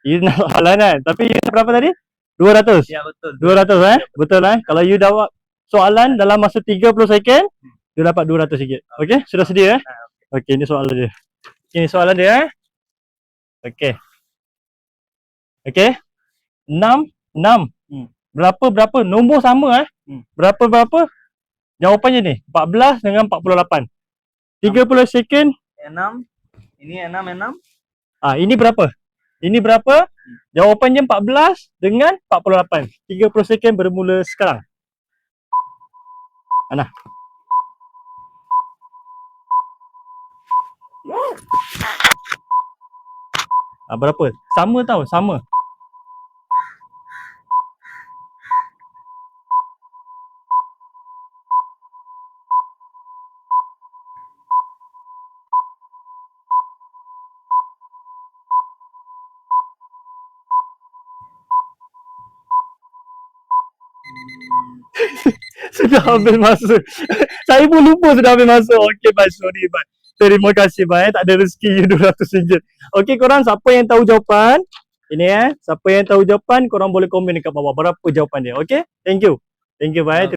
You nak soalan kan? Tapi you berapa tadi? 200? Ya, betul. 200 Betul Kalau you jawab soalan dalam masa 30 second, you dapat RM200. Okey? Sudah sedia Okey, ni soalan dia. Ini soalan dia Okey. Okey. 6. Berapa? Nombor sama Berapa? Jawapannya ni 14 dengan 48. 30 second. 6. Ini 6. Ini berapa? Jawapannya 14 dengan 48. 30 second bermula sekarang. Ana. Berapa? Sama. Sudah habis masa. Saya pun lupa sudah habis masa. Okey, bye. Sorry, bye. Terima kasih, bye. Tak ada rezeki you RM200. Okey, korang siapa yang tahu jawapan? Ini siapa yang tahu jawapan, korang boleh komen dekat bawah berapa jawapan dia. Okey? Thank you, bye.